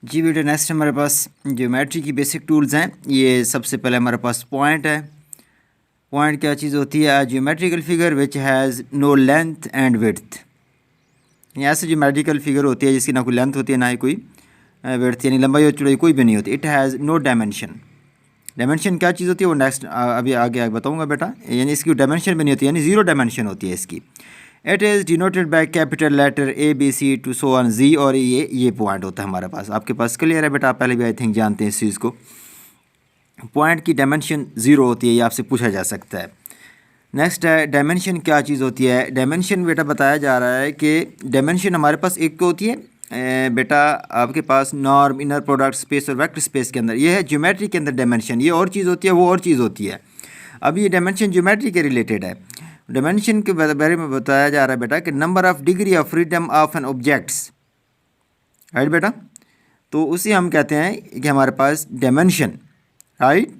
जी बेटा, नेक्स्ट हमारे पास ज्योमेट्री की बेसिक टूल्स हैं। ये सबसे पहले हमारे पास पॉइंट है। पॉइंट क्या चीज़ होती है? Geometrical figure which has no length and width. ये ऐसे ज्योमेट्रिकल फिगर होती है जिसकी ना कोई लेंथ होती है ना ही कोई विड्थ, यानी लंबाई और चौड़ाई कोई भी नहीं होती। It has no dimension. Dimension क्या चीज़ होती है वो नेक्स्ट अभी आगे बताऊँगा बेटा। यानी इसकी डायमेंशन भी नहीं होती, यानी ज़ीरो डायमेंशन होती है इसकी। It is denoted by capital letter A B C to so on G, और ये पॉइंट होता है हमारे पास। आपके पास क्लियर है बेटा? आप पहले भी आई थिंक जानते हैं इस चीज़ को। पॉइंट की डायमेंशन ज़ीरो होती है, ये आपसे पूछा जा सकता है। नेक्स्ट है डायमेंशन क्या चीज़ होती है। डायमेंशन बेटा बताया जा रहा है कि डायमेंशन हमारे पास एक को होती है बेटा आपके पास नॉर्म, इनर प्रोडक्ट, स्पेस और वेक्टर स्पेस के अंदर। ये है ज्योमेट्री के अंदर डायमेंशन। ये और चीज़ होती है, वो और चीज़ होती है। अब ये डायमेंशन ज्योमेट्री के रिलेटेड है। डायमेंशन के बारे में बताया जा रहा है बेटा कि number of degree of freedom of an objects, right बेटा। तो उसे हम कहते हैं कि हमारे पास डायमेंशन, राइट।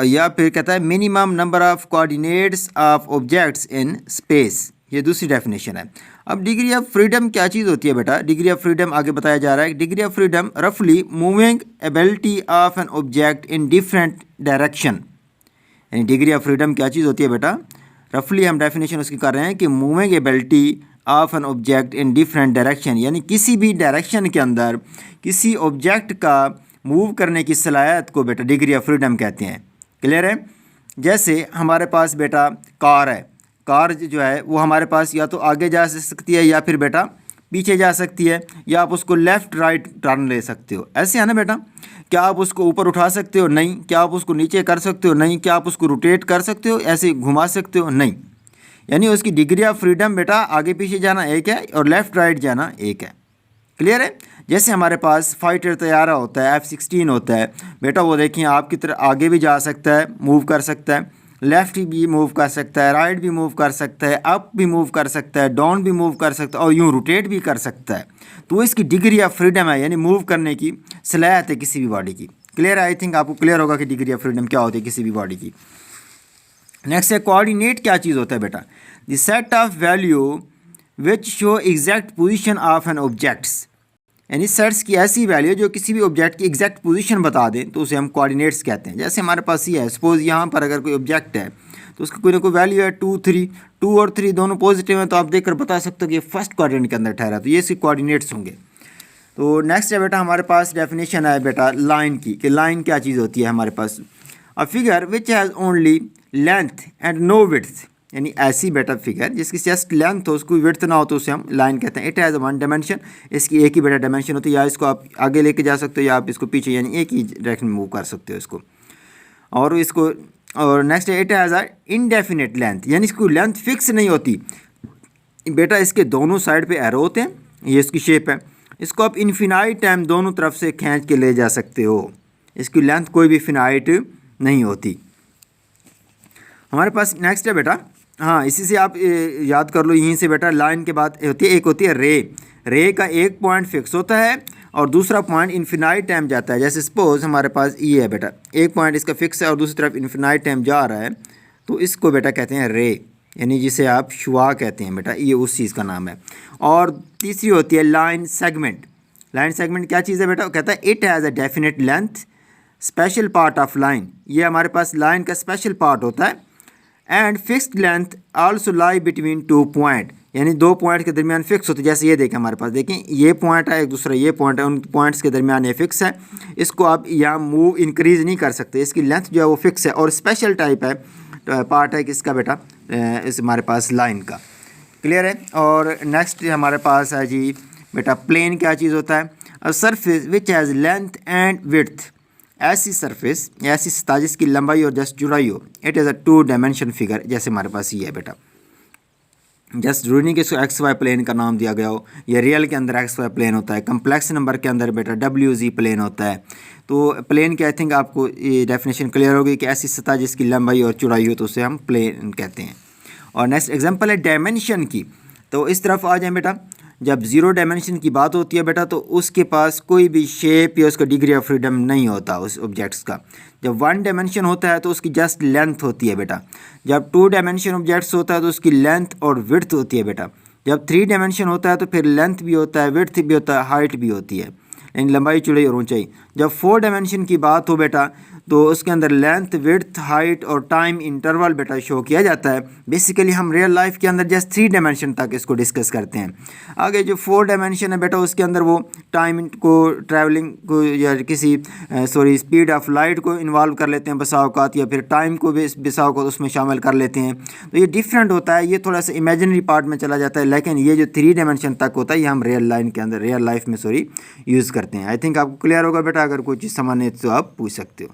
या फिर कहता है minimum number of coordinates of objects in space. ये दूसरी डेफिनेशन है। अब डिग्री ऑफ फ्रीडम क्या चीज़ होती है बेटा? डिग्री ऑफ फ्रीडम आगे बताया जा रहा है। डिग्री ऑफ फ्रीडम रफली moving ability of an object in different direction. यानी डिग्री ऑफ फ्रीडम क्या चीज़ होती है बेटा? रफली हम डेफिनेशन उसकी कर रहे हैं कि moving ability of an object in different direction, यानी किसी भी डायरेक्शन के अंदर किसी ऑब्जेक्ट का मूव करने की सलाहियत को बेटा डिग्री ऑफ फ्रीडम कहते हैं। क्लियर है? जैसे हमारे पास बेटा कार है। कार जो है वो हमारे पास या तो आगे जा सकती है या फिर बेटा पीछे जा सकती है, या आप उसको लेफ़्ट राइट टर्न ले सकते हो। ऐसे है ना बेटा? क्या आप उसको ऊपर उठा सकते हो? नहीं। क्या आप उसको नीचे कर सकते हो? नहीं। क्या आप उसको रोटेट कर सकते हो, ऐसे घुमा सकते हो? नहीं। यानी उसकी डिग्री ऑफ फ्रीडम बेटा आगे पीछे जाना एक है और लेफ़्ट राइट जाना एक है। क्लियर है? जैसे हमारे पास फाइटर तैयारा होता है, F-16 होता है बेटा, वो देखिए आपकी तरह आगे भी जा सकता है, मूव कर सकता है, लेफ़्ट भी मूव कर सकता है, राइट भी मूव कर सकता है, अप भी मूव कर सकता है, डाउन भी मूव कर सकता है और यूँ रोटेट भी कर सकता है। तो इसकी डिग्री ऑफ फ्रीडम है, यानी मूव करने की सलाहियत है किसी भी बॉडी की। क्लियर है? आई थिंक आपको क्लियर होगा कि डिग्री ऑफ फ्रीडम क्या होती है किसी भी बॉडी की। नेक्स्ट है कोऑर्डिनेट क्या चीज़ होता है बेटा? The set of value which show exact position of an objects. यानी सेट्स की ऐसी वैल्यू जो किसी भी ऑब्जेक्ट की एग्जैक्ट पोजीशन बता दें तो उसे हम कोऑर्डिनेट्स कहते हैं। जैसे हमारे पास ये है, सपोज यहाँ पर अगर कोई ऑब्जेक्ट है तो उसकी कोई ना कोई वैल्यू है 2 3, 2 और 3 दोनों पॉजिटिव हैं, तो आप देखकर बता सकते हो कि ये फर्स्ट कोऑर्डिनेट के अंदर ठहरा, तो ये इसके कोऑर्डिनेट्स होंगे। तो नेक्स्ट है बेटा हमारे पास डेफिनेशन है बेटा लाइन की, कि लाइन क्या चीज़ होती है हमारे पास। A figure which has only length and no width. यानी ऐसी बेटा फिगर जिसकी जस्ट लेंथ हो, उसको विड्थ ना हो, तो उसे हम लाइन कहते हैं। It has one dimension. इसकी एक ही बेटा डायमेंशन होती है, या इसको आप आगे लेके जा सकते हो या आप इसको पीछे, यानी एक ही डायरेक्शन में मूव कर सकते हो इसको। और इसको और नेक्स्ट है it has a indefinite length. यानी इसकी लेंथ फिक्स नहीं होती बेटा। इसके दोनों साइड पे एरो होते हैं, ये इसकी शेप है। इसको आप इनफिनाइट टाइम दोनों तरफ से खींच के ले जा सकते हो। इसकी लेंथ कोई भी फिनाइट नहीं होती। हमारे पास नेक्स्ट है बेटा, हाँ इसी से आप याद कर लो, यहीं से बेटा लाइन के बाद होती है, एक होती है रे। रे का एक पॉइंट फिक्स होता है और दूसरा पॉइंट इन्फिनाइट टाइम जाता है। जैसे सपोज हमारे पास ये है बेटा, एक पॉइंट इसका फिक्स है और दूसरी तरफ इन्फिनाइट टाइम जा रहा है, तो इसको बेटा कहते हैं रे, यानी जिसे आप शुआ कहते हैं बेटा, ये उस चीज़ का नाम है। और तीसरी होती है लाइन सेगमेंट। लाइन सेगमेंट क्या चीज़ है बेटा? वो कहता है it has a definite length special part of line. ये हमारे पास लाइन का स्पेशल पार्ट होता है। And fixed length also lie between 2 point. यानी 2 पॉइंट के दरमियान फिक्स होती है। जैसे ये देखें हमारे पास, देखें ये पॉइंट है, एक दूसरा ये पॉइंट है, उन पॉइंट्स के दरमियान ये फिक्स है। इसको आप यहाँ मूव इंक्रीज़ नहीं कर सकते, इसकी लेंथ जो है वो फिक्स है। और स्पेशल टाइप है, पार्ट है किसका बेटा? इस हमारे पास लाइन का। क्लियर है? और नेक्स्ट हमारे पास है जी बेटा प्लेन क्या चीज़ होता है? A surface which has length and width. ऐसी सरफेस, ऐसी सतह जिसकी लंबाई और जस्ट चौड़ाई हो। It is a 2 dimension figure. जैसे हमारे पास ये है बेटा, जस्ट जरूरी नहीं कि इसको एक्स वाई प्लेन का नाम दिया गया हो। ये रियल के अंदर एक्स वाई प्लेन होता है, कम्प्लेक्स नंबर के अंदर बेटा WZ प्लेन होता है। तो प्लेन की आई थिंक आपको ये डेफिनेशन क्लियर होगी कि ऐसी सतह जिसकी लंबाई और चौड़ाई हो, तो उसे हम प्लेन कहते हैं। और नेक्स्ट एग्जांपल है डायमेंशन की। तो इस तरफ आ जाए बेटा, जब ज़ीरो डायमेंशन की बात होती है बेटा, तो उसके पास कोई भी शेप या उसका डिग्री ऑफ फ्रीडम नहीं होता उस ऑब्जेक्ट्स का। जब 1 डायमेंशन होता है तो उसकी जस्ट लेंथ होती है बेटा। जब 2 डायमेंशन ऑब्जेक्ट्स होता है तो उसकी लेंथ और विड्थ होती है बेटा। जब 3 डायमेंशन होता है तो फिर लेंथ भी होता है, विड्थ भी होता है, हाइट भी होती है, यानी लंबाई चौड़ाई और ऊंचाई। जब 4 डायमेंशन की बात हो बेटा तो उसके अंदर लेंथ, विड्थ, हाइट और टाइम इंटरवल बेटा शो किया जाता है। बेसिकली हम रियल लाइफ के अंदर जस्ट 3 डायमेंशन तक इसको डिस्कस करते हैं। आगे जो 4 डायमेंशन है बेटा उसके अंदर वो टाइम को, ट्रैवलिंग को या किसी स्पीड ऑफ लाइट को इन्वॉल्व कर लेते हैं बसा औकात, या फिर टाइम को भी बसा औकात उसमें शामिल कर लेते हैं। तो ये डिफरेंट होता है, ये थोड़ा सा इमेजिनरी पार्ट में चला जाता है, लेकिन ये जो 3 डायमेंशन तक होता है ये हम रियल लाइफ में यूज़ करते हैं। आई थिंक आपको क्लियर होगा बेटा। अगर कोई चीज़ समझ नहीं तो आप पूछ सकते हो।